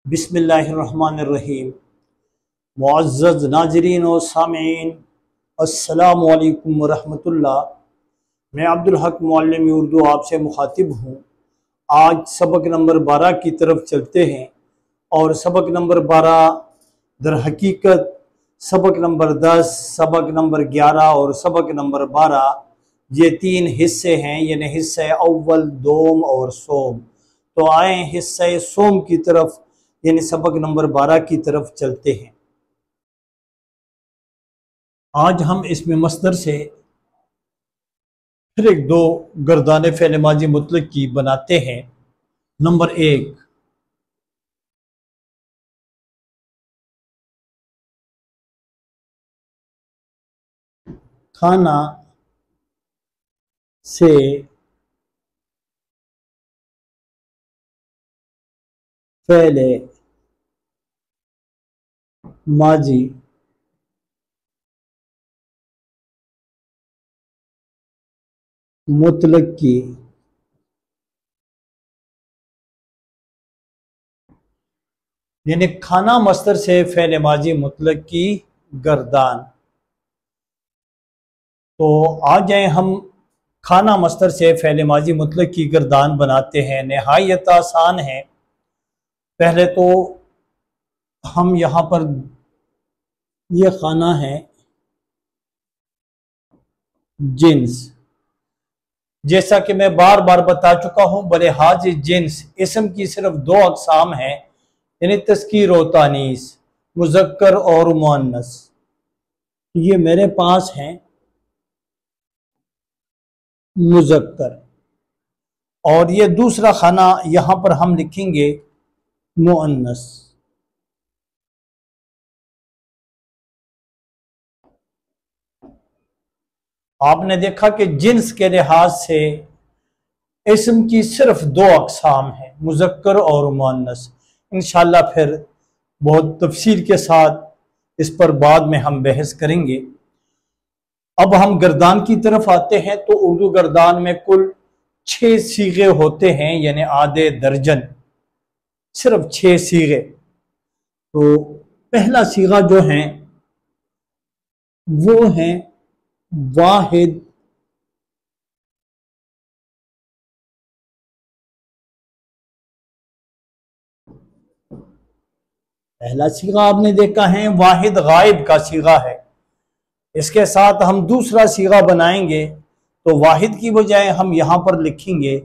बिस्मिल्लाहिर्रहमानिर्रहीम। मुअज़्ज़ज़ नाज़रीन व सामीन, अस्सलामु अलैकुम व रहमतुल्लाह। मैं अब्दुल हक मुअल्लिम उर्दू आपसे मुखातिब हूँ। आज सबक नंबर 12 की तरफ चलते हैं और सबक नंबर 12 दर हकीकत सबक नंबर 10, सबक नंबर 11 और सबक नंबर 12 ये 3 हिस्से हैं, यानी हिस्से अव्वल, दोम और सोम। तो आए हिस्से सोम की तरफ, यानी सबक नंबर 12 की तरफ चलते हैं। आज हम इसमें मस्दर से फिर एक दो गर्दान फ़ेल माज़ी मुतलक की बनाते हैं। नंबर 1, खाना से फ़ेल माज़ी मुतलक की यानी खाना मस्दर से फ़ेल माज़ी मुतलक की गर्दान। तो आ जाए हम खाना मस्दर से फ़ेल माज़ी मुतलक की गर्दान बनाते हैं। नहायत आसान है। पहले तो हम यहाँ पर ये खाना है जिन्स, जैसा कि मैं बार बार बता चुका हूँ, बलिहाज जिन्स इसम की सिर्फ 2 अक़साम हैं, यानी तस्कीर और तानीस, मुज़क्कर और मुअन्नस। ये मेरे पास हैं मुज़क्कर, और ये दूसरा खाना यहाँ पर हम लिखेंगे मुअन्नस। आपने देखा कि जिन्स के लिहाज से इसम की सिर्फ 2 अक़साम हैं, मुज़क्कर और मुअन्नस। इंशाअल्लाह फिर बहुत तफसील के साथ इस पर बाद में हम बहस करेंगे। अब हम गर्दान की तरफ आते हैं। तो उर्दू गर्दान में कुल 6 सीगे होते हैं, यानी आधे दर्जन, सिर्फ 6 सीगे। तो पहला सीगा जो है वो है वाहिद, पहला सीगा आपने देखा है वाहिद गायब का सीगा है। इसके साथ हम दूसरा सीगा बनाएंगे, तो वाहिद की बजाय हम यहां पर लिखेंगे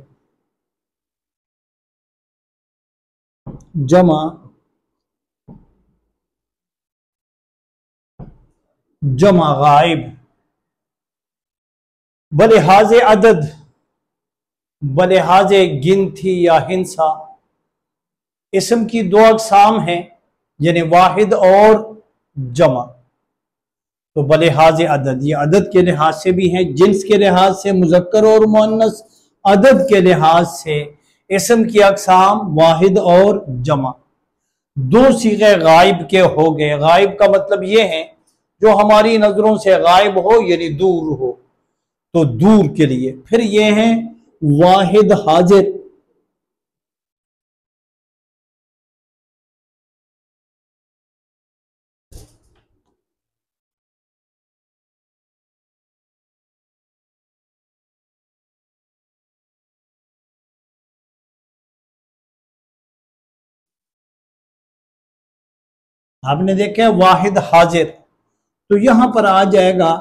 जमा, जमा गायब। बलिहाजे अदद, बलिहाजे गिनती या हिंसा, इसम की 2 अक़साम हैं, यानी वाहिद और जमा। तो बलिहाज अदद, ये अदद के लिहाज से भी हैं, जिन्स के लिहाज से मुज़क्कर और मुअन्नस, अदद के लिहाज से इसम की अक़साम वाहिद और जमा। 2 सीगे गायब के हो गए। गायब का मतलब ये है जो हमारी नजरों से गायब हो, यानी दूर हो। तो दूर के लिए फिर ये है वाहिद हाजिर, आपने देखा वाहिद हाजिर। तो यहां पर आ जाएगा,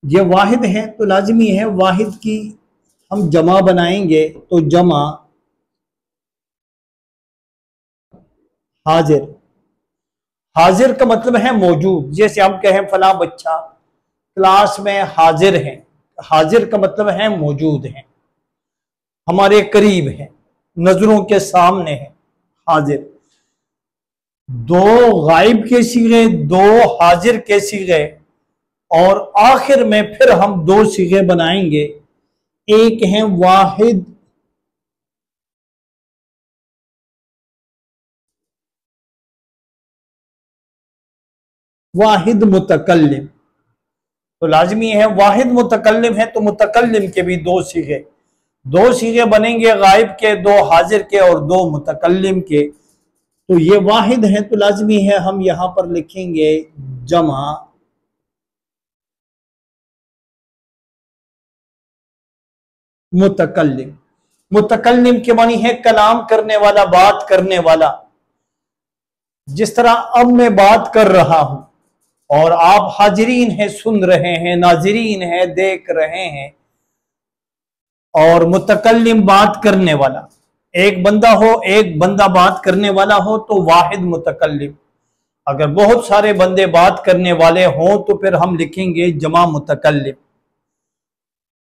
ये वाहिद है तो लाजमी है वाहिद की हम जमा बनाएंगे, तो जमा हाजिर। हाजिर का मतलब है मौजूद। जैसे हम कहें फला बच्चा क्लास में हाजिर है, हाजिर का मतलब है मौजूद है, हमारे करीब है, नजरों के सामने है, हाजिर। 2 गायब के सीगे, 2 हाजिर के सीगे, और आखिर में फिर हम 2 सीगे बनाएंगे। एक है वाहिद, वाहिद मुतकल्लिम। तो लाजमी है वाहिद मुतकल्लिम है तो मुतकल्लिम के भी 2 सीगे, 2 सीगे बनेंगे, गायब के, 2 हाजिर के और 2 मुतकल्लिम के। तो ये वाहिद है तो लाजमी है हम यहां पर लिखेंगे जमा मुतकल्लिम। मुतकल्लिम के मानी है कलाम करने वाला, बात करने वाला। जिस तरह अब मैं बात कर रहा हूं और आप हाजिरीन हैं, सुन रहे हैं, नाजिरीन हैं, देख रहे हैं। और मुतकल्लिम बात करने वाला, एक बंदा हो, एक बंदा बात करने वाला हो तो वाहिद मुतकल्लिम। अगर बहुत सारे बंदे बात करने वाले हों तो फिर हम लिखेंगे जमा मुतकल्लिम।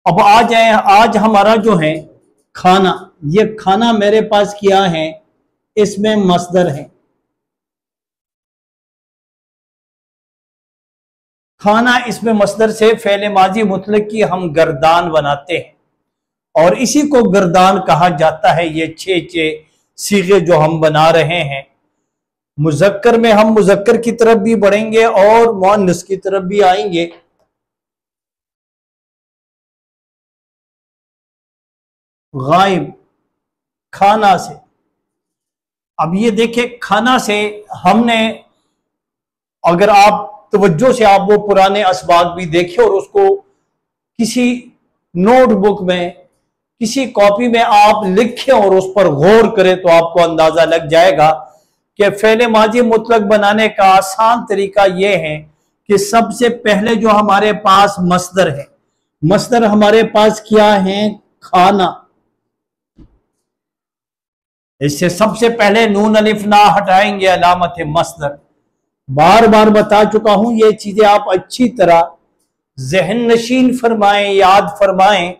अब आ जाए, आज हमारा जो है खाना, ये खाना मेरे पास क्या है, इसमें मसदर है। खाना, इसमें मसदर से फेले माजी मुतलक की हम गर्दान बनाते हैं और इसी को गर्दान कहा जाता है। ये छह सीगे जो हम बना रहे हैं, मुजक्कर में हम मुजक्कर की तरफ भी बढ़ेंगे और मुअन्नस की तरफ भी आएंगे। गायब, खाना से। अब ये देखें, खाना से हमने, अगर आप तवज्जो से आप वो पुराने असबाग भी देखें और उसको किसी नोटबुक में, किसी कॉपी में आप लिखें और उस पर गौर करें तो आपको अंदाजा लग जाएगा कि फेले माजी मुतलक बनाने का आसान तरीका यह है कि सबसे पहले जो हमारे पास मसदर है, मसदर हमारे पास क्या है, खाना। इससे सबसे पहले नून अलिफ ना हटाएंगे, अलामत मसदर। बार बार बता चुका हूं, ये चीजें आप अच्छी तरह ज़हन नशीन फरमाएं, याद फरमाएं।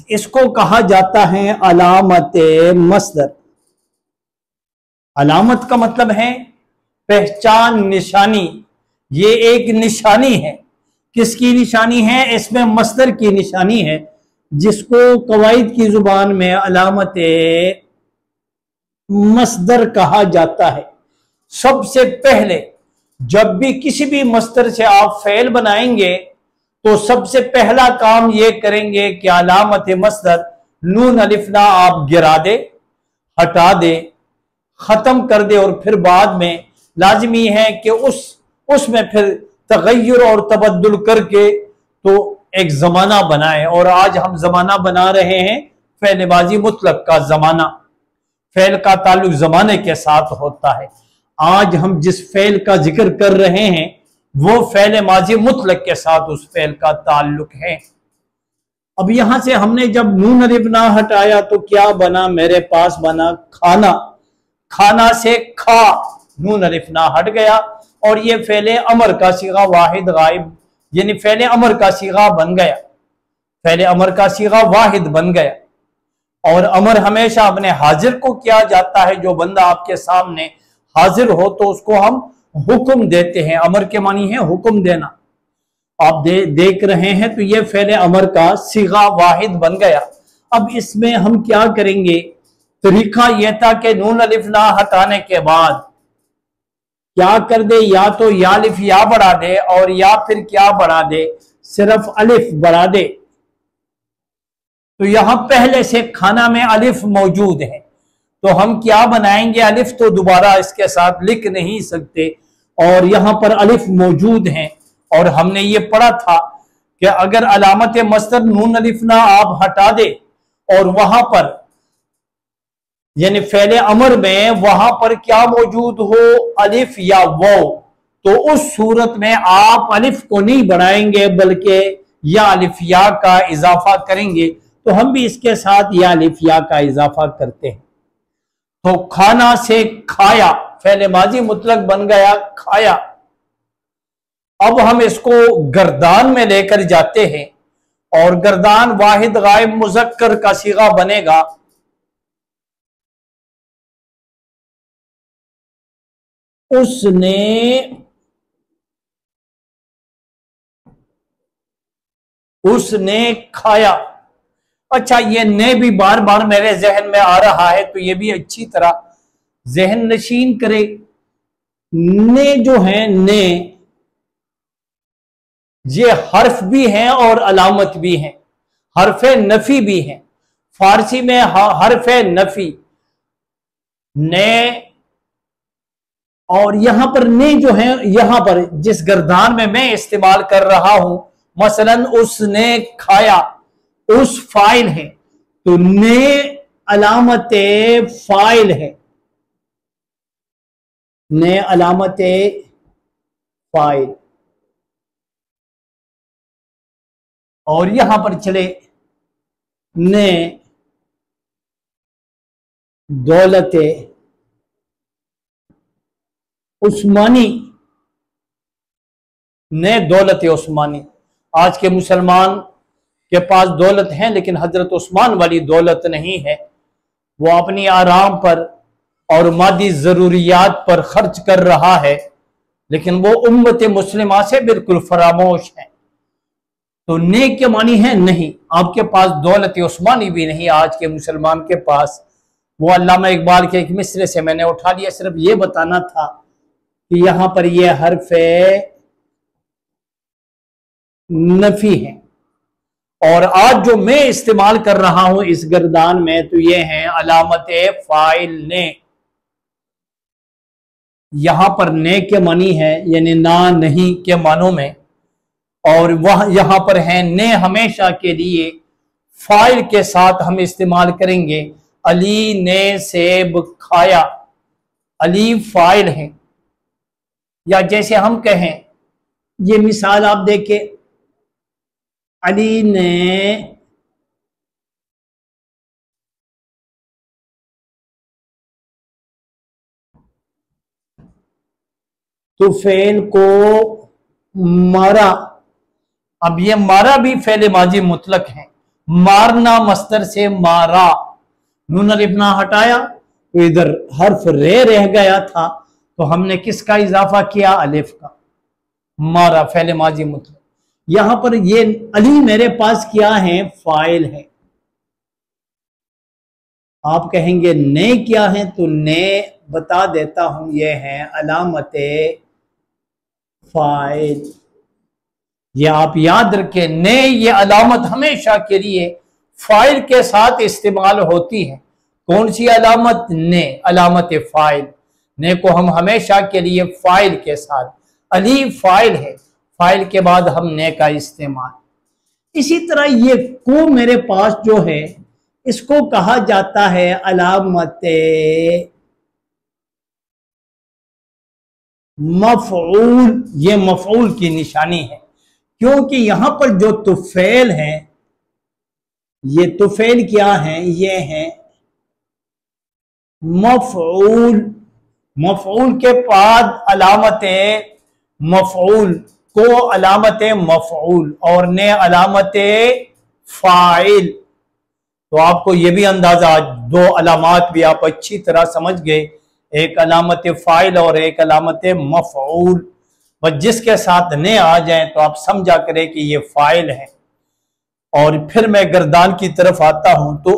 इसको कहा जाता है अलामत मसदर। अलामत का मतलब है पहचान, निशानी। ये एक निशानी है। किसकी निशानी है? इसमें मसदर की निशानी है, जिसको कवायद की जुबान में अलामत मसदर कहा जाता है। सबसे पहले जब भी किसी भी मसदर से आप फेल बनाएंगे तो सबसे पहला काम ये करेंगे कि अलामत मसदर नून अलिफ ना आप गिरा दे, हटा दे, खत्म कर दे और फिर बाद में लाजमी है कि उसमें फिर तगय्युर और तबद्दुल करके तो एक जमाना बनाए। और आज हम जमाना बना रहे हैं फेलबाजी मुतलक का जमाना। फेल का ताल्लुक जमाने के साथ होता है। आज हम जिस फेल का जिक्र कर रहे हैं वो फेल माजी मुतलक के साथ उस फेल का ताल्लुक है। अब यहां से हमने जब नून अलिफ ना हटाया तो क्या बना, मेरे पास बना खाना। खाना से खा, नून अलिफ ना हट गया और ये फेले अमर का सीगा वाहिद गायब, यानी फेले अमर का सीगा बन गया। फेले अमर का सीगा वाहिद बन गया। और अमर हमेशा अपने हाजिर को किया जाता है। जो बंदा आपके सामने हाजिर हो तो उसको हम हुक्म देते हैं। अमर के मानी है हुक्म देना। आप देख रहे हैं तो ये फेले अमर का सीगा वाहिद बन गया। अब इसमें हम क्या करेंगे, तरीका यह था कि नून अलिफ ना हटाने के बाद क्या कर दे, या तो या अलिफ या बढ़ा दे और या फिर क्या बढ़ा दे, सिर्फ अलिफ बढ़ा दे। तो यहां पहले से खाना में अलिफ मौजूद है तो हम क्या बनाएंगे, अलिफ तो दोबारा इसके साथ लिख नहीं सकते और यहां पर अलिफ मौजूद है। और हमने ये पढ़ा था कि अगर अलामत मसदर नून अलिफ ना आप हटा दे और वहां पर यानी फेले अमर में वहां पर क्या मौजूद हो, अलिफ या वो, तो उस सूरत में आप अलिफ को नहीं बढ़ाएंगे बल्कि या अलिफ या का इजाफा करेंगे। तो हम भी इसके साथ या अलिफ या का इजाफा करते हैं। तो खाना से खाया, फेले माजी मुतलक बन गया खाया। अब हम इसको गर्दान में लेकर जाते हैं और गर्दान वाहिद गायब मुजक्कर का सीगा बनेगा। उसने खाया। अच्छा, ये ने भी बार बार मेरे जहन में आ रहा है तो ये भी अच्छी तरह जहन नशीन करे। ने जो है, ने ये हर्फ भी हैं और अलामत भी हैं, हर्फे नफी भी हैं। फारसी में हर्फे नफी ने और यहां पर ने जो है, यहां पर जिस गर्दान में मैं इस्तेमाल कर रहा हूं, मसलन उसने खाया, उस फाइल है, तो ने अलामत फाइल है, ने अलामत फाइल। और यहां पर चले ने दौलत उस्मानी, ने दौलत उस्मानी। आज के मुसलमान के पास दौलत है, लेकिन हजरत उस्मान वाली दौलत नहीं है। वो अपनी आराम पर और मादी जरूरियात पर खर्च कर रहा है, लेकिन वो उम्मत मुस्लिमा से बिल्कुल फरामोश है। तो नेक के मानी है नहीं, आपके पास दौलत उस्मानी भी नहीं आज के मुसलमान के पास। वो अल्लामा इकबाल के एक मिसरे से मैंने उठा लिया, सिर्फ ये बताना था कि यहां पर ये हर्फ नफी है। और आज जो मैं इस्तेमाल कर रहा हूं इस गर्दान में, तो ये है अलामत फाइल ने। यहां पर ने के मानी है यानी ना नहीं के मानों में, और वह यहां पर है ने हमेशा के लिए फाइल के साथ हम इस्तेमाल करेंगे। अली ने सेब खाया, अली फाइल है। या जैसे हम कहें, ये मिसाल आप देखें, अली ने तुफैल को मारा। अब ये मारा भी फेले माजी मुतलक है, मारना मस्तर से मारा, नून अलिफ ना हटाया तो इधर हर्फ रे रह गया था, तो हमने किसका इजाफा किया? अलिफ का। मारा फेले माजी मुतलक। यहां पर ये अली मेरे पास क्या है? फाइल है। आप कहेंगे ने क्या है? तो ने बता देता हूं, ये है अलामत फाइल। ये आप याद रखें, ने ये अलामत हमेशा के लिए फाइल के साथ इस्तेमाल होती है। कौन सी अलामत? ने, अलामत फाइल। ने को हम हमेशा के लिए फाइल के साथ, अली फाइल है, फाइल के बाद हम ने का इस्तेमाल। इसी तरह ये को मेरे पास जो है, इसको कहा जाता है अलामत मफऊल। ये मफऊल की निशानी है, क्योंकि यहां पर जो तुफैल है, ये तुफैल क्या है? ये है मफऊल। मफऊल के बाद अलामत मफऊल को अलामत मफऊल और ने अलामत फाइल। तो आपको यह भी अंदाजा, दो अलामात भी आप अच्छी तरह समझ गए, एक अलामत फाइल और एक अलामत मफऊल। बस जिसके साथ ने आ जाए तो आप समझा करें कि ये फाइल है। और फिर मैं गर्दान की तरफ आता हूं, तो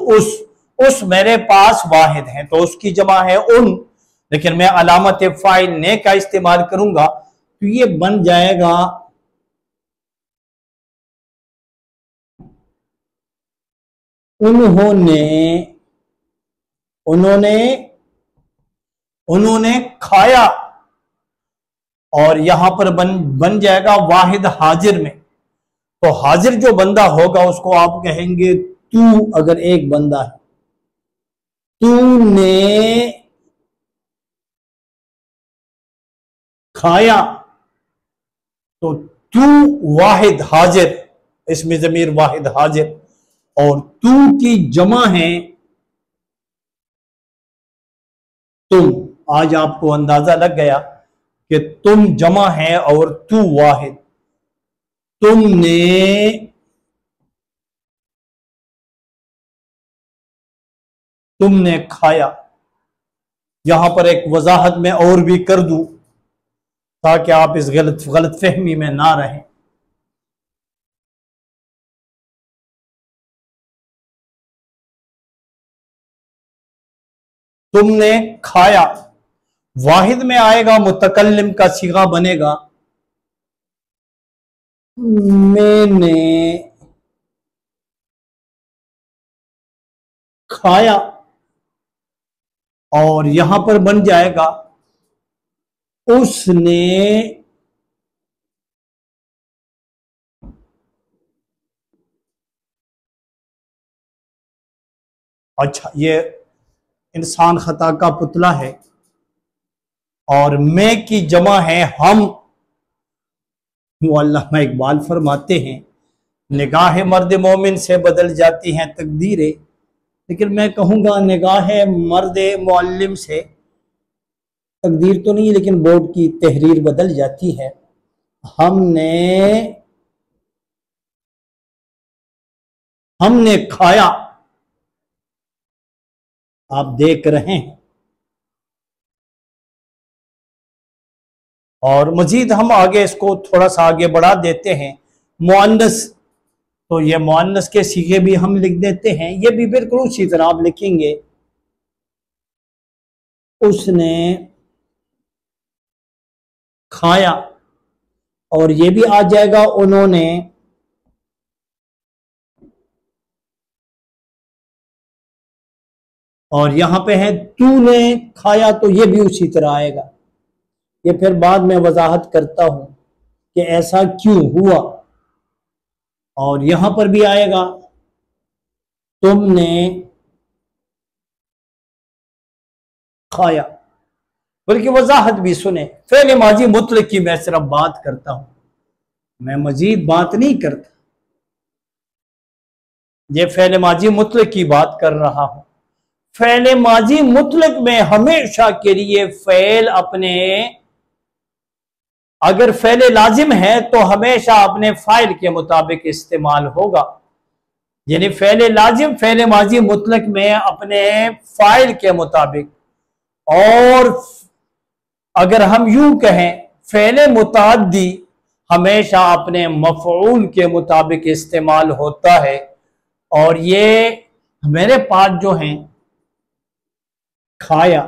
उस मेरे पास वाहिद है, तो उसकी जमा है उन, लेकिन मैं अलामत फाइल ने का इस्तेमाल करूंगा, तो ये बन जाएगा उन्होंने। उन्होंने, उन्होंने खाया। और यहां पर बन जाएगा वाहिद हाजिर में। तो हाजिर जो बंदा होगा उसको आप कहेंगे तू। अगर एक बंदा है, तूने खाया, तो तू वाहिद हाजिर, इसमें जमीर वाहिद हाजिर। और तू की जमा है तुम। आज आपको अंदाजा लग गया कि तुम जमा है और तू वाहिद। तुमने खाया। यहां पर एक वजाहत में और भी कर दूं ताकि आप इस गलत फहमी में ना रहें। तुमने खाया, वाहिद में आएगा, मुतकल्लिम का सीगा बनेगा मैंने खाया। और यहां पर बन जाएगा उसने अच्छा, ये इंसान खता का पुतला है और मैं की जमा है हम। वो अल्लामा इकबाल फरमाते हैं, निगाह मर्द मोमिन से बदल जाती हैं तकदीरें, लेकिन मैं कहूँगा निगाह मर्द मुअल्लिम से तकदीर तो नहीं, लेकिन बोर्ड की तहरीर बदल जाती है। हमने खाया, आप देख रहे हैं। और मजीद हम आगे इसको थोड़ा सा आगे बढ़ा देते हैं। मुअन्नस, तो ये मुअन्नस के सीगे भी हम लिख देते हैं, ये भी बिल्कुल उसी तरह आप लिखेंगे, उसने खाया, और ये भी आ जाएगा उन्होंने, और यहां पे है तूने खाया, तो ये भी उसी तरह आएगा। ये फिर बाद में वजाहत करता हूं कि ऐसा क्यों हुआ। और यहां पर भी आएगा तुमने खाया, बल्कि वजाहत भी सुने। फेल माजी मुतलक की मैं सिर्फ बात करता हूं, मैं मजीद बात नहीं करता। ये फेल माजी मुतलक की बात कर रहा हूं। फेल माजी मुतलक में हमेशा के लिए फेल अपने, अगर फेल लाजिम है तो हमेशा अपने फाइल के मुताबिक इस्तेमाल होगा। यानी फेल लाजिम फेल माजी मुतलक में अपने फाइल के मुताबिक, और अगर हम यूं कहें फेल मुताद्दी हमेशा अपने मफऊल के मुताबिक इस्तेमाल होता है। और ये मेरे पास जो हैं खाया,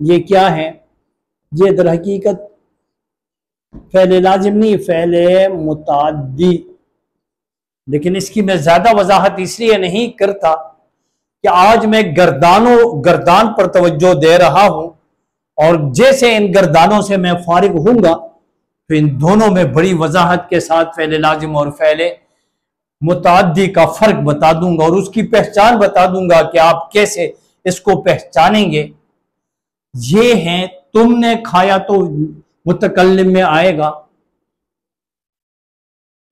ये क्या है, ये दर हकीकत फेल लाजिम नहीं, फेल मुताद्दी। लेकिन इसकी मैं ज्यादा वजाहत इसलिए नहीं करता कि आज मैं गर्दान पर तवज्जो दे रहा हूं, और जैसे इन गर्दानों से मैं फारिग हूंगा तो इन दोनों में बड़ी वजाहत के साथ फेल लाजिम और फेल मुताद्दी का फर्क बता दूंगा, और उसकी पहचान बता दूंगा कि आप कैसे इसको पहचानेंगे। ये हैं तुमने खाया, तो मुतकल्लिम में आएगा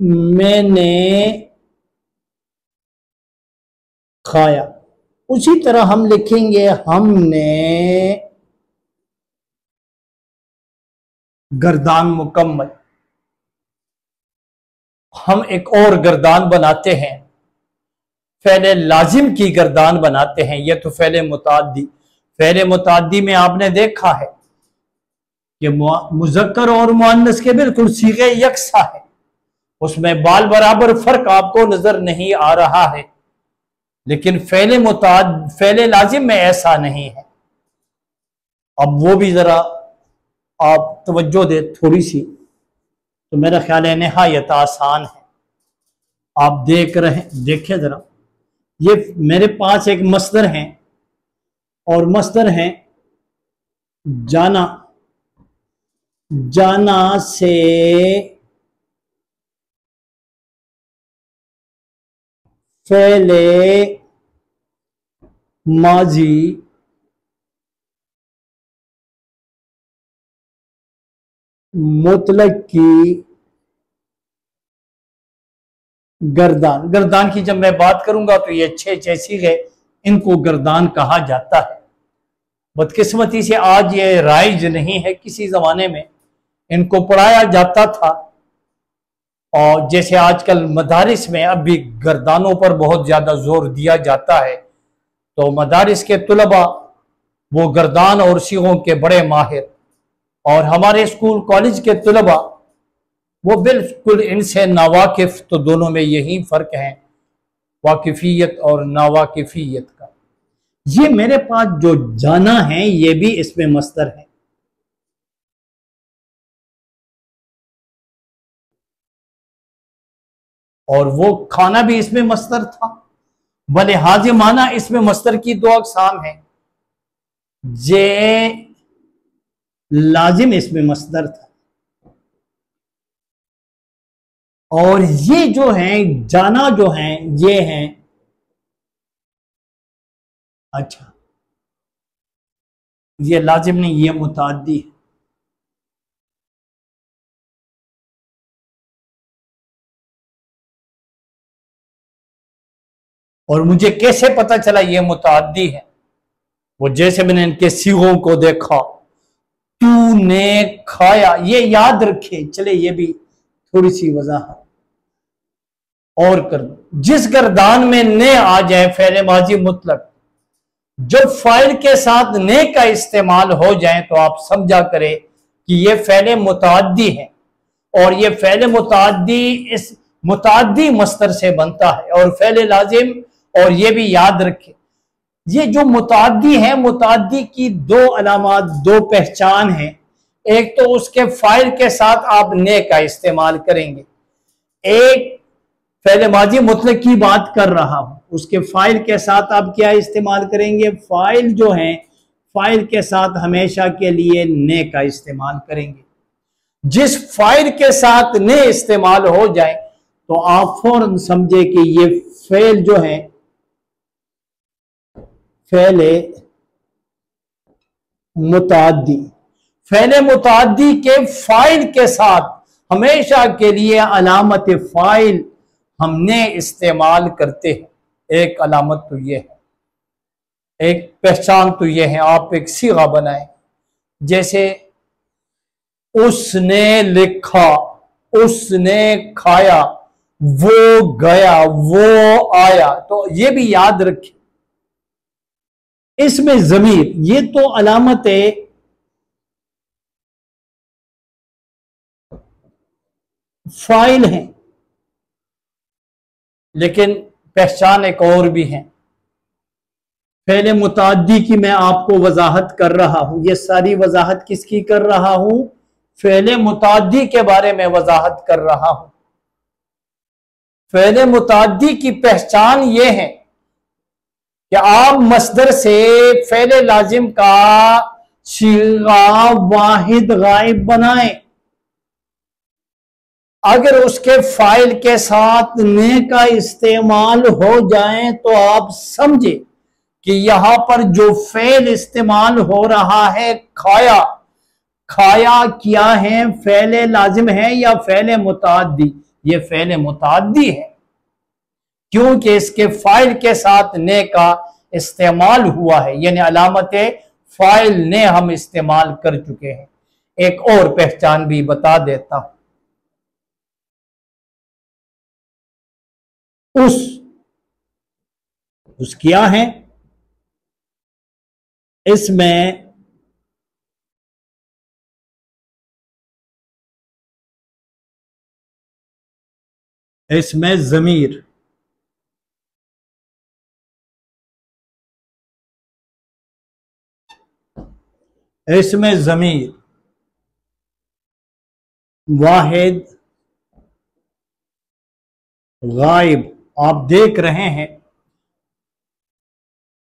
मैंने खाया। उसी तरह हम लिखेंगे हमने गर्दान मुकम्मल। हम एक और गर्दान बनाते हैं, फेल लाजिम की गर्दान बनाते हैं। यह तो फेल मुताद्दी। फेल मुताद्दी में आपने देखा है कि मुज़क्कर और मुअन्नस के बिल्कुल सीगे यकसा है, उसमें बाल बराबर फर्क आपको नजर नहीं आ रहा है। लेकिन फेल लाजिम में ऐसा नहीं है। अब वो भी जरा आप तवज्जो दे थोड़ी सी, तो मेरा ख्याल है निहायत आसान है। आप देखिए जरा, ये मेरे पास एक मस्दर है, और मस्दर है जाना। जाना से फेले माजी मुतलक की गर्दान की जब मैं बात करूंगा तो ये छह सीगे, इनको गर्दान कहा जाता है। बदकिस्मती से आज ये राइज नहीं है, किसी जमाने में इनको पढ़ाया जाता था। और जैसे आजकल मदारिस में अब भी गर्दानों पर बहुत ज्यादा जोर दिया जाता है, तो मदारिस के तुलबा वो गर्दान और सीगों के बड़े माहिर, और हमारे स्कूल कॉलेज के तुलबा वो बिल्कुल इनसे नावाकिफ। तो दोनों में यही फर्क है, वाकिफियत और नावाकिफियत का। ये मेरे पास जो जाना है ये भी इसमें मस्तर है, और वो खाना भी इसमें मस्तर था। बलिहाज माना इसमें मस्तर की दो अकसाम है, जे लाजिम इसमें मसदर था। और ये जो हैं जाना जो हैं ये हैं, अच्छा ये लाजिम नहीं, ये मुताद्दी है। और मुझे कैसे पता चला ये मुताद्दी है? वो जैसे मैंने इनके सीगों को देखा, तूने खाया, ये याद रखे चले, ये भी थोड़ी सी वजाहत और कर दो। जिस गर्दान में ने आ जाए फेले माजी मुतलक, जब फाइल के साथ ने का इस्तेमाल हो जाए तो आप समझा करें कि ये फेले मुताद्दी है। और ये फेले मुताद्दी इस मुताद्दी मस्तर से बनता है और फेले लाजिम। और ये भी याद रखें, ये जो मुताद्दी है, मुताद्दी की दो अलामात, दो पहचान है। एक तो उसके फाइल के साथ आप ने का इस्तेमाल करेंगे। एक फेले माजी मुतलक की बात कर रहा हूं, उसके फाइल के साथ आप क्या इस्तेमाल करेंगे? फाइल जो है, फाइल के साथ हमेशा के लिए ने का इस्तेमाल करेंगे। जिस फाइल के साथ ने इस्तेमाल हो जाए तो आप फौरन समझे कि ये फेल जो है, फेले मुताद्दी, फेले मुताद्दी के फाइल के साथ हमेशा के लिए अलामत फाइल हमने इस्तेमाल करते हैं। एक अलामत तो ये है, एक पहचान तो ये है। आप एक सीगा बनाएं, जैसे उसने लिखा, उसने खाया, वो गया, वो आया, तो ये भी याद रखें। इसमें जमीर, ये तो अलामत है फाइल है, लेकिन पहचान एक और भी है। फेले मुताद्दी की मैं आपको वजाहत कर रहा हूं। ये सारी वजाहत किसकी कर रहा हूं? फेले मुताद्दी के बारे में वजाहत कर रहा हूं। फेले मुताद्दी की पहचान ये है कि आप मस्दर से फेले लाजिम का सीगा वाहिद गायब बनाएं। अगर उसके फाइल के साथ ने का इस्तेमाल हो जाए तो आप समझे कि यहां पर जो फेल इस्तेमाल हो रहा है, खाया, खाया क्या है? फेले लाजिम है या फेले मुताद्दी? ये फेले मुताद्दी है, क्योंकि इसके फाइल के साथ ने का इस्तेमाल हुआ है, यानी अलामत फाइल ने हम इस्तेमाल कर चुके हैं। एक और पहचान भी बता देता हूं। उस क्या है? इसमें जमीर, इसमें जमीर वाहिद गायब, आप देख रहे हैं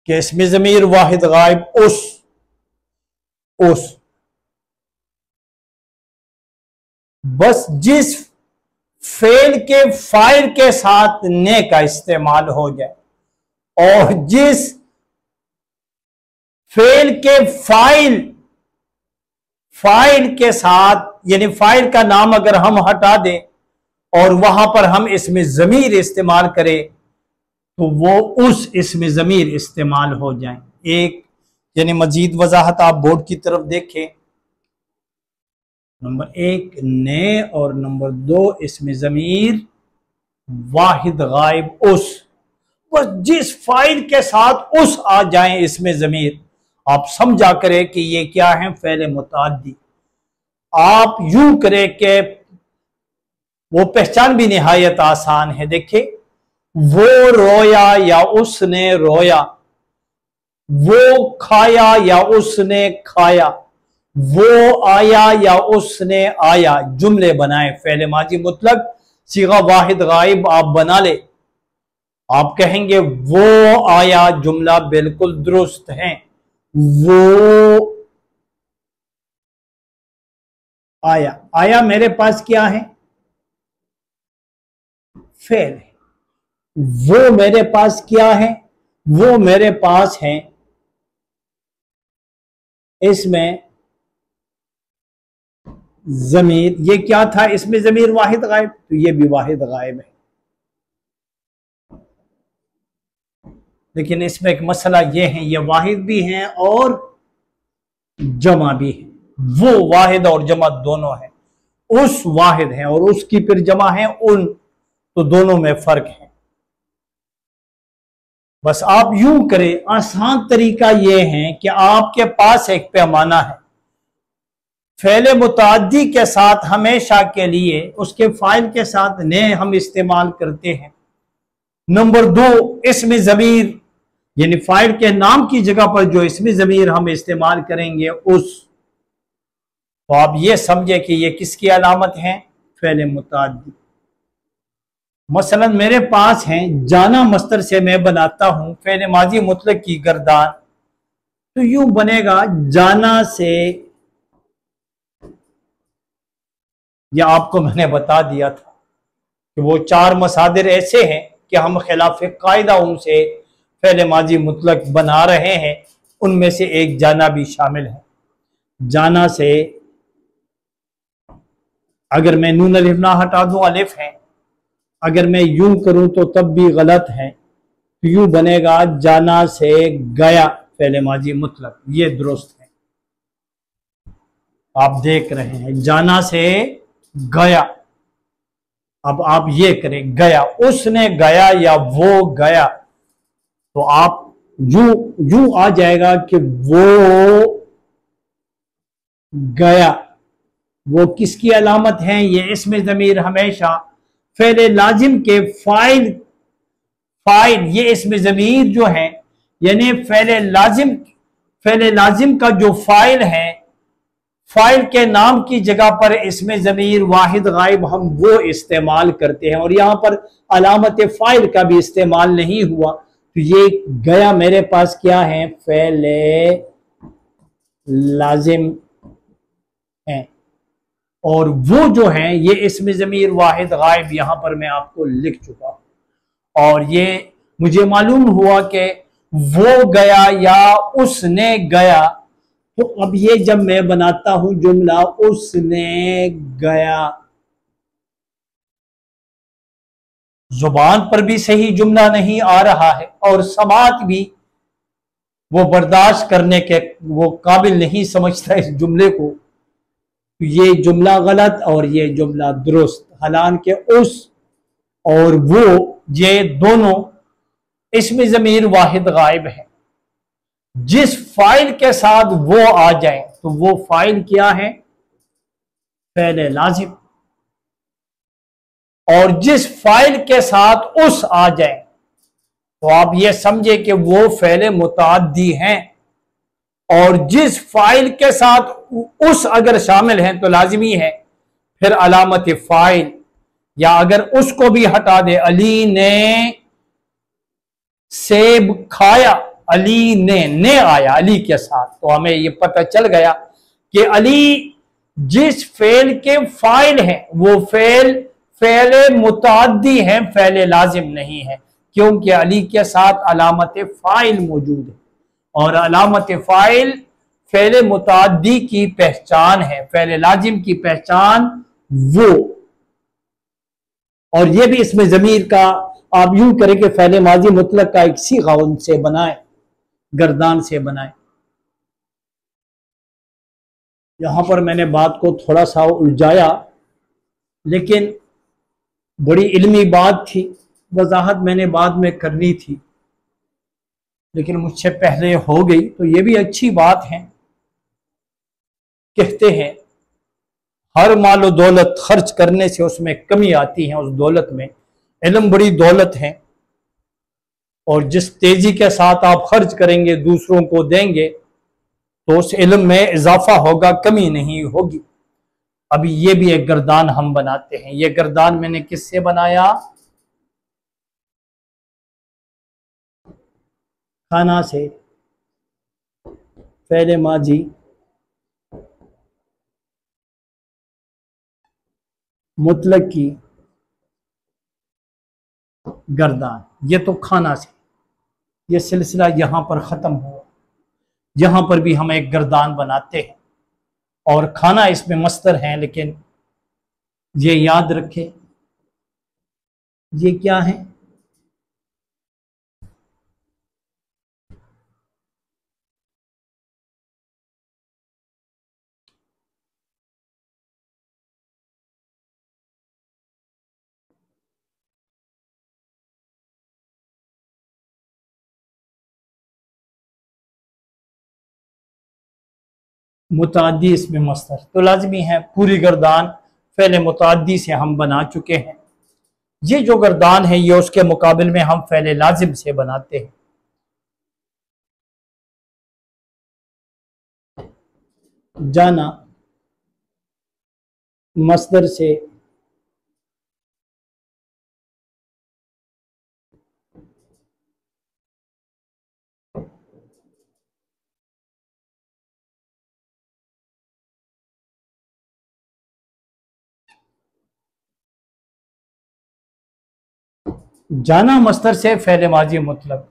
कि इसमें जमीर वाहिद गायब उस बस जिस फेल के फाइल के साथ ने का इस्तेमाल हो जाए, और जिस फेल के फाइल के साथ, यानी फाइल का नाम अगर हम हटा दें और वहां पर हम इसमें जमीर इस्तेमाल करें तो वो उस इसमें जमीर इस्तेमाल हो जाए। एक यानी मजीद वजाहत आप बोर्ड की तरफ देखें। नंबर 1 ने और नंबर 2 इसमें जमीर वाहिद गायब उस, बस जिस फाइल के साथ उस आ जाए इसमें जमीर, आप समझा करें कि ये क्या है? फेले मुताद्दी। आप यूं करें कि वो पहचान भी निहायत आसान है। देखिए, वो रोया या उसने रोया, वो खाया या उसने खाया, वो आया या उसने आया। जुमले बनाए, फेले माजी मुतलक सीगा वाहिद गायब आप बना ले। आप कहेंगे वो आया, जुमला बिल्कुल दुरुस्त है। वो आया। आया मेरे पास क्या है? फेल है। वो मेरे पास क्या है? वो मेरे पास है इसमें जमीर। ये क्या था? इसमें जमीर वाहिद गायब, तो ये भी वाहिद गायब है। लेकिन इसमें एक मसला ये है, ये वाहिद भी है और जमा भी है। वो वाहिद और जमा दोनों है। उस वाहिद है और उसकी फिर जमा है उन, तो दोनों में फर्क है। बस आप यूं करें, आसान तरीका यह है कि आपके पास एक पैमाना है, फेले मुताद्दी के साथ हमेशा के लिए उसके फाइल के साथ ने हम इस्तेमाल करते हैं। नंबर दो, इसमें ज़मीर यानी फाइल के नाम की जगह पर जो इसमें ज़मीर हम इस्तेमाल करेंगे उस, तो आप ये समझे कि ये किसकी अलामत है? फेले मुताद्दी। मसलन मेरे पास है जाना मस्तर से मैं बनाता हूं फेले माजी मुतलक की गर्दान, तो यूं बनेगा जाना से। यह आपको मैंने बता दिया था कि वो चार मसादिर ऐसे हैं कि हम खिलाफ कायदा उनसे फेले माजी मुतलक बना रहे हैं, उनमें से एक जाना भी शामिल है। जाना से अगर मैं नून अलिफ ना हटा दूं अलिफ है, अगर मैं यूं करूं तो तब भी गलत है, तो यूं बनेगा जाना से गया फेले माजी मुतलक, ये दुरुस्त है। आप देख रहे हैं जाना से गया। अब आप ये करें गया, उसने गया या वो गया, तो आप यूं यूं आ जाएगा कि वो गया। वो किसकी अलामत है? ये इसमें ज़मीर हमेशा फेले लाजिम के फाइल, फाइल ये इसमें ज़मीर जो है यानी फेले लाजिम का जो फाइल है, फाइल के नाम की जगह पर इसमें ज़मीर वाहिद गायब हम वो इस्तेमाल करते हैं, और यहां पर अलामत फाइल का भी इस्तेमाल नहीं हुआ। तो ये गया मेरे पास क्या है? फेले लाजिम है, और वो जो है ये इसमें ज़मीर वाहिद गायब यहां पर मैं आपको लिख चुका हूं। और ये मुझे मालूम हुआ कि वो गया या उसने गया, तो अब ये जब मैं बनाता हूं जुमला उसने गया, जुबान पर भी सही जुमला नहीं आ रहा है और समात भी वो बर्दाश्त करने के वो काबिल नहीं समझता इस जुमले को। ये जुमला गलत और ये जुमला दुरुस्त। हालांकि उस और वो ये दोनों इसमें ज़मीर वाहिद गायब है। जिस फाइल के साथ वो आ जाए तो वो फाइल क्या है? फेले लाजिम। और जिस फाइल के साथ उस आ जाए तो आप ये समझे कि वो फेले मुताद्दी हैं। और जिस फाइल के साथ उस अगर शामिल है तो लाजिमी है, फिर अलामत फाइल, या अगर उसको भी हटा दे, अली ने सेब खाया, अली ने आया अली के साथ, तो हमें ये पता चल गया कि अली जिस फेल के फाइल है वो फेले मुताद्दी है, फेले लाजिम नहीं है, क्योंकि अली के साथ अलामत फाइल मौजूद है और अलामत फाइल फेले मुताद्दी की पहचान है, फेले लाजिम की पहचान वो। और ये भी इसमें जमीर का आप यूं करें कि फेले माजी मुतलक का एक सीगा उनसे बनाए, गर्दान से बनाए। यहां पर मैंने बात को थोड़ा सा उलझाया, लेकिन बड़ी इल्मी बात थी, वजाहत मैंने बाद में करनी थी लेकिन मुझसे पहले हो गई, तो ये भी अच्छी बात है। कहते हैं हर मालो दौलत खर्च करने से उसमें कमी आती है, उस दौलत में इल्म बड़ी दौलत है, और जिस तेजी के साथ आप खर्च करेंगे दूसरों को देंगे तो उस इल्म में इजाफा होगा, कमी नहीं होगी। अभी ये भी एक गर्दान हम बनाते हैं। ये गर्दान मैंने किससे बनाया? खाना से, फेले माजी मुतलक की गर्दान। ये तो खाना से ये सिलसिला यहाँ पर ख़त्म हुआ। यहाँ पर भी हम एक गर्दान बनाते हैं और खाना इसमें मस्तर है, लेकिन ये याद रखें ये क्या है? मुताद्दी इसमें मस्तर तो लाजमी है। पूरी गर्दान फ़ेल मुताद्दी से हम बना चुके हैं। ये जो गर्दान है ये उसके मुकाबिल में हम फ़ेल लाजिम से बनाते हैं। जाना मस्दर से जाना मस्दर से फ़ेल माजी मुतलक।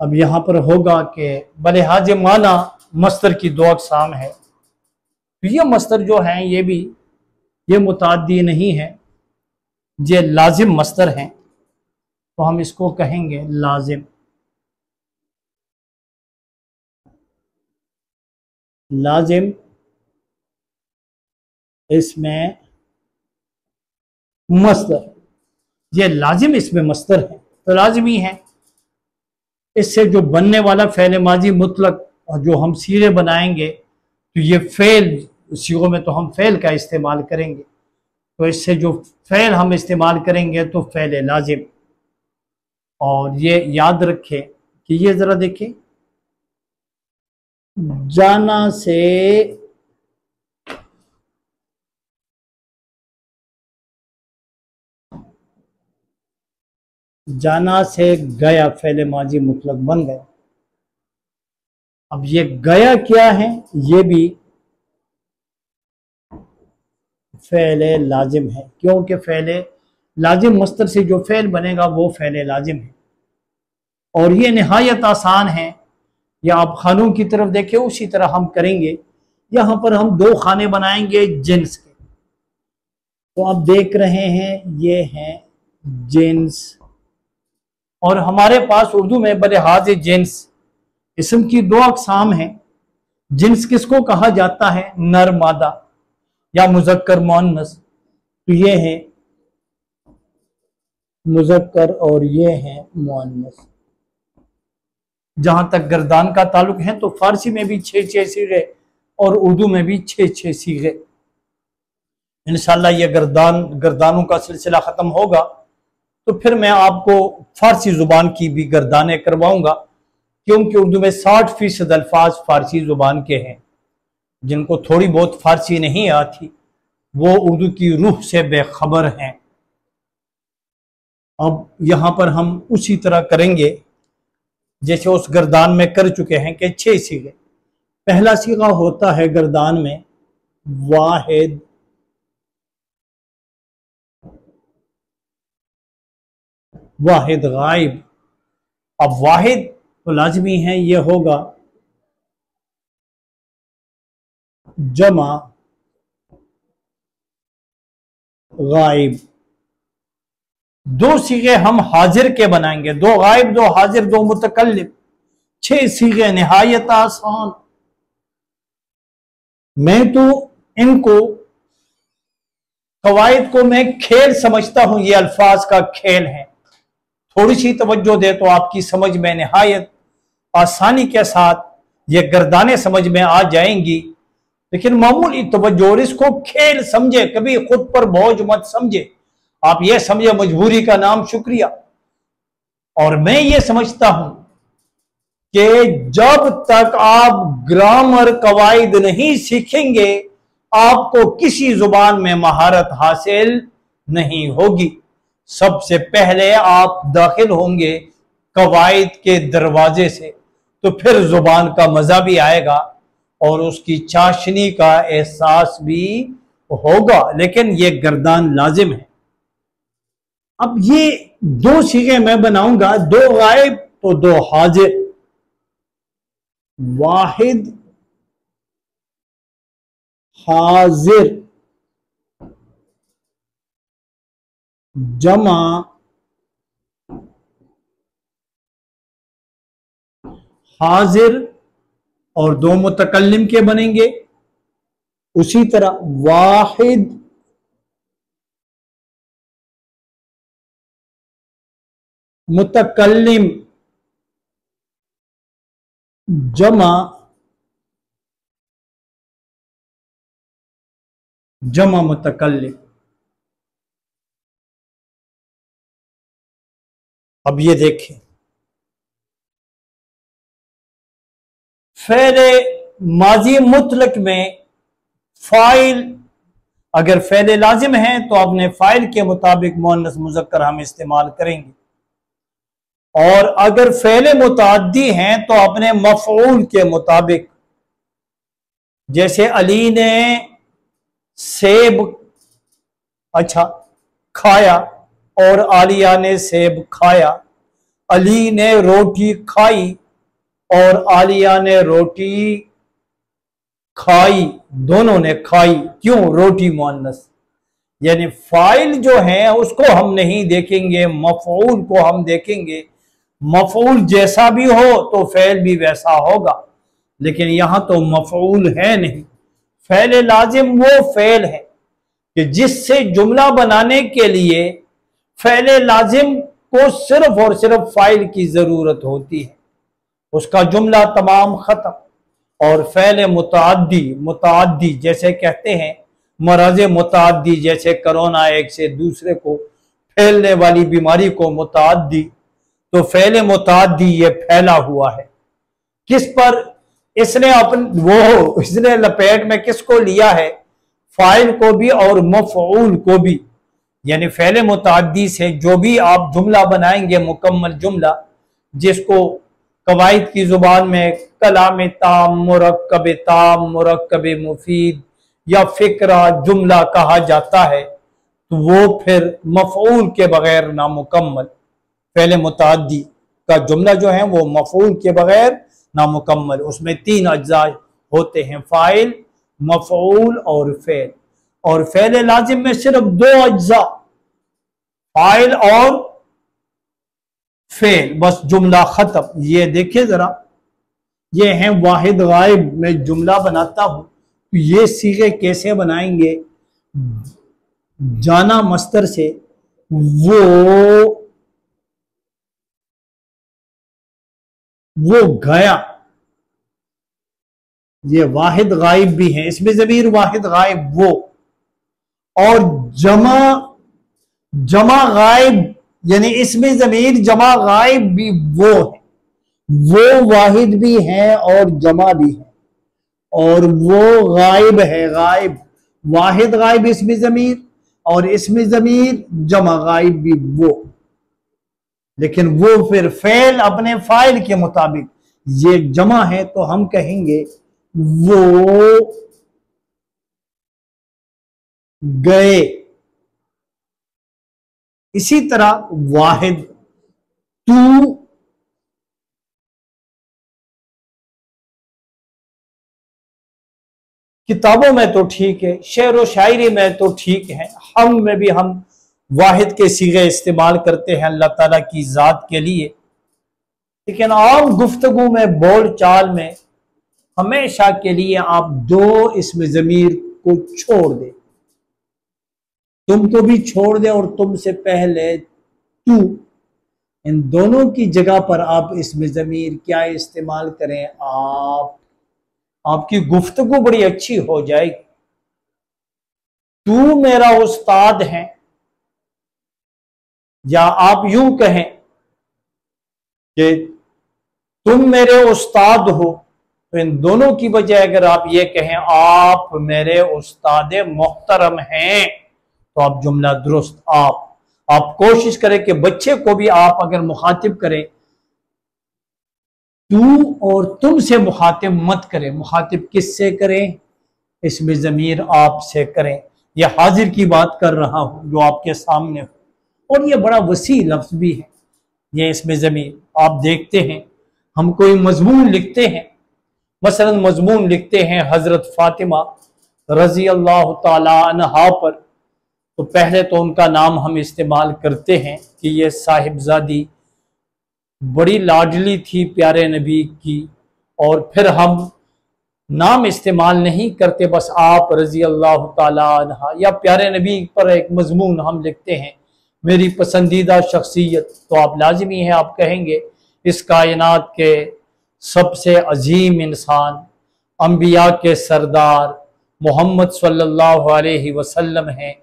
अब यहां पर होगा कि बलिहाज माना मस्दर की दो अक़साम है। तो ये मस्दर जो है ये भी ये मुताद्दी नहीं है, ये लाजिम मस्दर हैं। तो हम इसको कहेंगे लाजिम। लाजिम इसमें मस्दर, ये लाजिम इसमें मस्दर है तो लाजमी है। इससे जो बनने वाला फ़ेल माजी मुतलक और जो हम सीरे बनाएंगे तो ये फ़ेल सीगों में तो हम फ़ेल का इस्तेमाल करेंगे। तो इससे जो फ़ेल हम इस्तेमाल करेंगे तो फ़ेल लाजिम। और ये याद रखें कि ये ज़रा देखें, जाना से जाना से गया फ़ेल माजी मुतलक बन गया। अब ये गया क्या है? ये भी फ़ेल लाजिम है, क्योंकि फ़ेल लाजिम मस्दर से जो फ़ेल बनेगा वो फ़ेल लाजिम है। और ये निहायत आसान है। या आप खानों की तरफ देखें उसी तरह हम करेंगे। यहाँ पर हम दो खाने बनाएंगे जिन्स के। तो आप देख रहे हैं ये हैं जिन्स, और हमारे पास उर्दू में बलिहाज जिन्स इसम की दो अक़साम हैं। जिन्स किसको कहा जाता है? नर मादा या मुज़क्कर मुअन्नस। तो ये है मुज़क्कर और ये है मुअन्नस। जहां तक गर्दान का ताल्लुक है तो फारसी में भी 6 सीगे और उर्दू में भी 6 सीगे। इंशाअल्लाह ये गर्दानों का सिलसिला ख़त्म होगा तो फिर मैं आपको फारसी ज़ुबान की भी गर्दानें करवाऊंगा, क्योंकि उर्दू में 60% अल्फाज फारसी ज़ुबान के हैं। जिनको थोड़ी बहुत फारसी नहीं आती वो उर्दू की रूह से बेखबर हैं। अब यहाँ पर हम उसी तरह करेंगे जैसे उस गर्दान में कर चुके हैं कि 6 सीगे। पहला सीगा होता है गर्दान में वाहिद, वाहिद गायब। अब वाहिद तो लाजमी है, ये होगा जमा गायब। दो सीगे हम हाजिर के बनाएंगे, दो गायब दो हाजिर दो मुतकल्लिम। 6 सीगे निहायत आसान। मैं तो इनको कवायद को मैं खेल समझता हूं, ये अल्फाज का खेल है। थोड़ी सी तवज्जो दे तो आपकी समझ में निहायत आसानी के साथ ये गर्दानें समझ में आ जाएंगी। लेकिन मामूली तवज्जो और इसको खेल समझे, कभी खुद पर बोझ मत समझे। आप ये समझे मजबूरी का नाम शुक्रिया। और मैं ये समझता हूं कि जब तक आप ग्रामर कवायद नहीं सीखेंगे आपको किसी जुबान में महारत हासिल नहीं होगी। सबसे पहले आप दाखिल होंगे कवायद के दरवाजे से, तो फिर जुबान का मजा भी आएगा और उसकी चाशनी का एहसास भी होगा, लेकिन ये गर्दान लाजिम है। अब ये दो सीगे मैं बनाऊंगा, दो गायब तो दो हाजिर। वाहिद हाजिर जमा हाजिर और दो मुतकल्लिम के बनेंगे। उसी तरह वाहिद मुतकल्लिम जमा जमा मुतकल्लिम। अब ये देखें, फ़ेले माजी मुतलक में फाइल अगर फ़ेले लाजिम है तो अपने फाइल के मुताबिक मुअन्नस मुज़क्कर हम इस्तेमाल करेंगे, और अगर फ़ेले मुताद्दी हैं तो अपने मफ़ऊल के मुताबिक। जैसे अली ने सेब खाया और आलिया ने सेब खाया। अली ने रोटी खाई और आलिया ने रोटी खाई, दोनों ने खाई। क्यों? रोटी मुअन्नस। यानी फाइल जो है उसको हम नहीं देखेंगे, मफऊल को हम देखेंगे। मफऊल जैसा भी हो तो फेल भी वैसा होगा, लेकिन यहां तो मफऊल है नहीं। फेल लाजिम वो फेल है कि जिससे जुमला बनाने के लिए फेल लाजिम को सिर्फ और सिर्फ फाइल की जरूरत होती है, उसका जुमला तमाम खत्म। और फेल मुताद्दी जैसे कहते हैं, मराज मुताद्दी, जैसे कोरोना एक से दूसरे को फैलने वाली बीमारी को मुताद्दी, तो फेल मुताद्दी ये फैला हुआ है। किस पर? इसने लपेट में किसको लिया है? फाइल को भी और मफऊल को भी। यानी फेल मुताद्दी से जो भी आप जुमला बनाएंगे, मुकम्मल जुमला, जिसको कवायद की जुबान में कलाम ताम, मुरक्कब मुफीद या फिक्रा जुमला कहा जाता है, तो वो फिर मफऊल के बगैर नामुकम्मल। फेल मुताद्दी का जुमला जो है वो मफऊल के बगैर नामुकम्मल। उसमें तीन अज्जा होते हैं, फाइल, मफऊल और फेल। और फेल लाजिम में सिर्फ दो अज्जा, फाइल और फेल, बस जुमला खत्म। ये देखिए जरा, ये है वाहिद गायब। मैं जुमला बनाता हूं तो ये सीगे कैसे बनाएंगे? जाना मस्तर से वो गया। ये वाहिद गायब भी है, इसमें ज़मीर वाहिद गायब वो। और जमा गायब, यानी इसमें ज़मीर जमा गायब भी वो है। वो वाहिद भी है और जमा भी है, और वो गायब है। गायब वाहिद गायब इसमें ज़मीर, और इसमें ज़मीर जमा गायब भी वो। लेकिन वो फिर फेल अपने फाइल के मुताबिक, ये जमा है तो हम कहेंगे वो गए। इसी तरह वाहिद, तू किताबों में तो ठीक है, शेर व शायरी में तो ठीक है, हम में भी हम वाहिद के सीगे इस्तेमाल करते हैं अल्लाह ताला की ज़ात के लिए। लेकिन आम गुफ्तगू में, बोल चाल में हमेशा के लिए आप दो इसमें ज़मीर को छोड़ दें, तुम को भी छोड़ दें और तुमसे पहले तू, इन दोनों की जगह पर आप इसमें ज़मीर क्या इस्तेमाल करें? आपकी गुफ्तगू बड़ी अच्छी हो जाएगी। तू मेरा उस्ताद है, या आप यूं कहें कि तुम मेरे उस्ताद हो, तो इन दोनों की बजाय अगर आप ये कहें आप मेरे उस्ताद मोहतरम हैं, तो आप जुमला दुरुस्त। आप कोशिश करें कि बच्चे को भी आप अगर मुखातिब करें तू और तुम से मुखातिब मत करें। मुखातिब किससे करें? इसमें ज़मीर आपसे करें। यह हाजिर की बात कर रहा हूं जो आपके सामने हो, और यह बड़ा वसी लफ्ज़ भी है। ये इसमें ज़मीर आप देखते हैं, हम कोई मजमून लिखते हैं, मसलन मजमून लिखते हैं हज़रत फातिमा रज़ी अल्लाह ताला अन्हा पर, तो पहले तो उनका नाम हम इस्तेमाल करते हैं कि ये साहिबजादी बड़ी लाडली थी प्यारे नबी की, और फिर हम नाम इस्तेमाल नहीं करते, बस आप रज़ी अल्लाह ताला अन्हा, या प्यारे नबी पर एक मजमून हम लिखते हैं मेरी पसंदीदा शख्सियत, तो आप लाजिमी है आप कहेंगे इस कायनात के सबसे अजीम इंसान, अंबिया के सरदार मोहम्मद सल्लल्लाहु अलैहि वसल्लम हैं।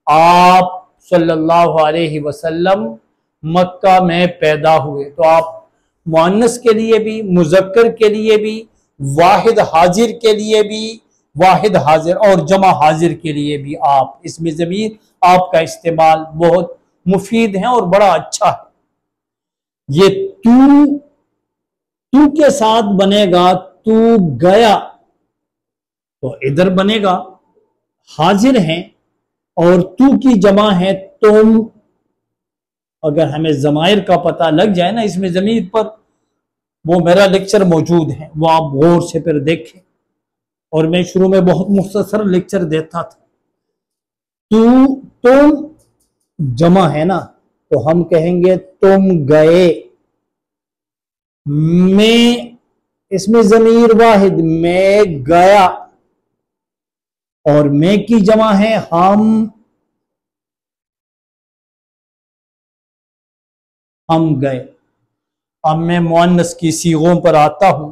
आप सल्लल्लाहु अलैहि वसल्लम मक्का में पैदा हुए, तो आप मुअन्नस के लिए भी, मुज़क्कर के लिए भी, वाहिद हाजिर के लिए भी, वाहिद हाजिर और जमा हाजिर के लिए भी आप, इसमें ज़मीर आपका इस्तेमाल बहुत मुफीद है और बड़ा अच्छा है। ये तू के साथ बनेगा तू गया, तो इधर बनेगा हाजिर हैं, और तू की जमा है तुम। अगर हमें ज़माइर का पता लग जाए ना इसमें ज़मीर पर, वो मेरा लेक्चर मौजूद है, वो आप गौर से फिर देखें, और मैं शुरू में बहुत मुख्तसर लेक्चर देता था। तू तुम जमा है ना, तो हम कहेंगे तुम गए। मैं, इसमें ज़मीर वाहिद, मैं गया, और मैं की जमा है हम गए। अब मैं मुअन्नस की सीगों पर आता हूं,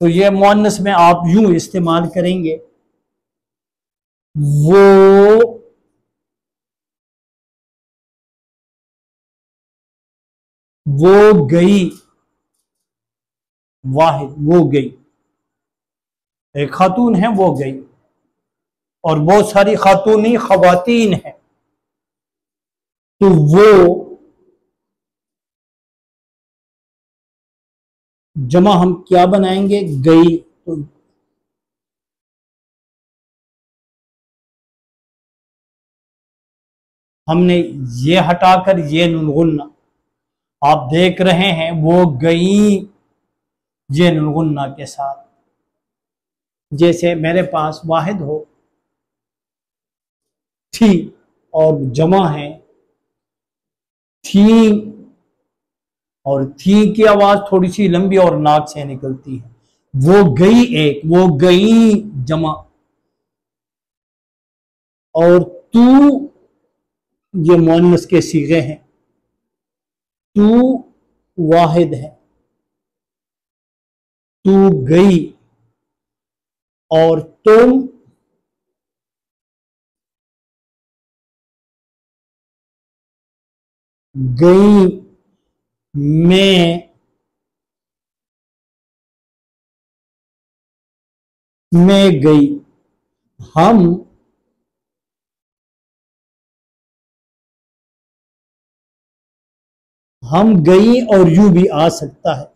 तो ये मुअन्नस में आप यूं इस्तेमाल करेंगे, वो गई, वाहिद वो गई, एक खातून है वो गई, और बहुत सारी खातूनी खवातीन है, तो वो जमा हम क्या बनाएंगे? गई। तो हमने ये हटाकर ये नून गुन्ना, आप देख रहे हैं वो गई ये नून गुन्ना के साथ। जैसे मेरे पास वाहिद हो थी और जमा है थी, और थी की आवाज थोड़ी सी लंबी और नाक से निकलती है। वो गई एक, वो गई जमा, और तू ये मुअन्नस के सीगे हैं, तू वाहिद है, तू गई, और तुम गई। मैं गई। हम गई, और यूं भी आ सकता है,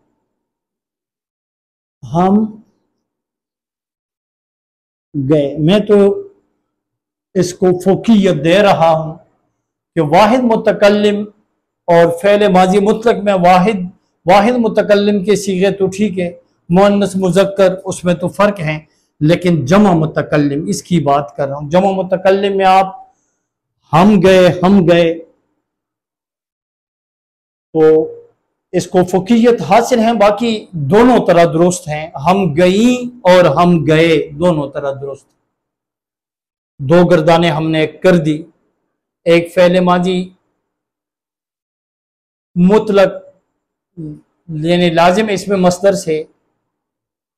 हम गए। मैं तो इसको फोकियत दे रहा हूं कि वाहिद मुतकल्लिम और फ़ेल माजी मुतलक में वाहिद मुतकल्लिम के सीगे तो ठीक है, मुअन्नस मुज़क्कर उसमें तो फ़र्क है, लेकिन जमा मुतकल्लिम इसकी बात कर रहा हूं। जमा मुतकल्लिम में आप हम गए, तो इसको फ़ुक़ियत हासिल है, बाकी दोनों तरह दुरुस्त हैं। हम गई और हम गए दोनों तरह दुरुस्त। दो गर्दानें हमने कर दी, एक फ़ेल माजी मुतलक यानी लाजिम इसमें मस्दर से,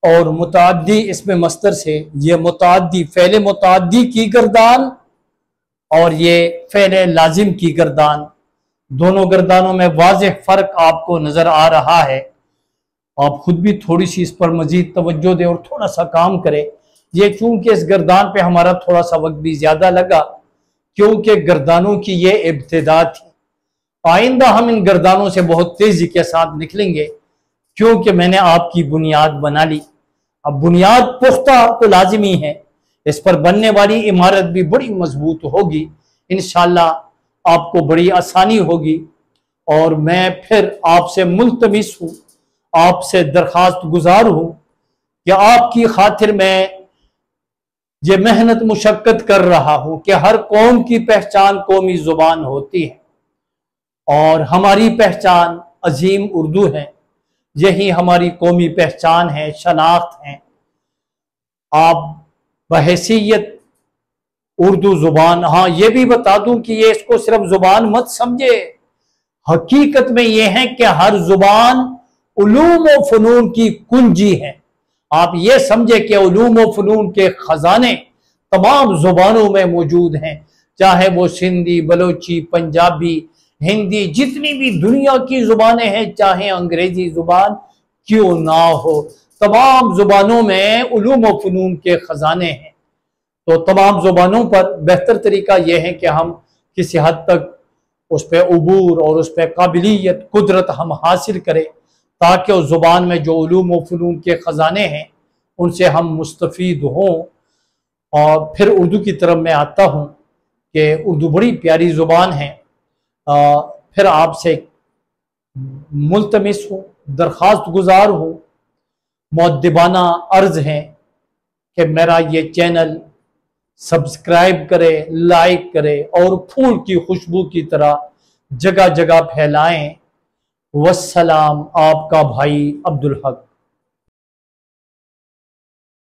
और मुताद्दी इसमें मस्दर से। ये मुताद्दी फ़ेल मुताद्दी की गर्दान और ये फ़ेल लाजिम की गर्दान, दोनों गर्दानों में वाज़ेह फ़र्क आपको नज़र आ रहा है। आप खुद भी थोड़ी सी इस पर मज़ीद तवज्जो दें और थोड़ा सा काम करें। ये चूँकि इस गर्दान पे हमारा थोड़ा सा वक्त भी ज़्यादा लगा, क्योंकि गर्दानों की ये इब्तिदा थी। आइंदा हम इन गर्दानों से बहुत तेज़ी के साथ निकलेंगे, क्योंकि मैंने आपकी बुनियाद बना ली। अब बुनियाद पुख्ता तो लाजिमी है, इस पर बनने वाली इमारत भी बड़ी मजबूत होगी। इंशाअल्लाह आपको बड़ी आसानी होगी। और मैं फिर आपसे मुल्तमिस हूँ, आपसे दरख्वास्त गुजार हूँ कि आपकी खातिर मैं ये मेहनत मुशक्कत कर रहा हूँ कि हर कौम की पहचान कौमी जुबान होती है और हमारी पहचान अजीम उर्दू है। यही हमारी कौमी पहचान है, शनाख्त है। आप बहैसियत उर्दू जुबान, हाँ ये भी बता दूं कि ये इसको सिर्फ जुबान मत समझे, हकीकत में ये है कि हर जुबान उलूम व फनून की कुंजी है। आप ये समझे कि उलूम व फनून के खजाने तमाम जुबानों में मौजूद हैं, चाहे वो सिंधी, बलोची, पंजाबी, हिंदी, जितनी भी दुनिया की जुबानें हैं, चाहे अंग्रेजी जुबान क्यों ना हो, तमाम जुबानों में उलूम व फनून के खजाने हैं। तो तमाम जुबानों पर बेहतर तरीका यह है कि हम किसी हद तक उस पर उबूर और उस पर काबिलियत, कुदरत हम हासिल करें, ताकि उस जुबान में जो उलूम व फनून के ख़जाने हैं उनसे हम मुस्तफ़ीद हों। और फिर उर्दू की तरफ मैं आता हूँ कि उर्दू बड़ी प्यारी ज़ुबान है। फिर आपसे मुल्तमिस हूँ, दरख्वास्त गुजार हूँ, मुअद्दिबाना अर्ज़ है कि मेरा ये चैनल सब्सक्राइब करें, लाइक करें और फूल की खुशबू की तरह जगह जगह फैलाएं। वस्सलाम, आपका भाई अब्दुल हक।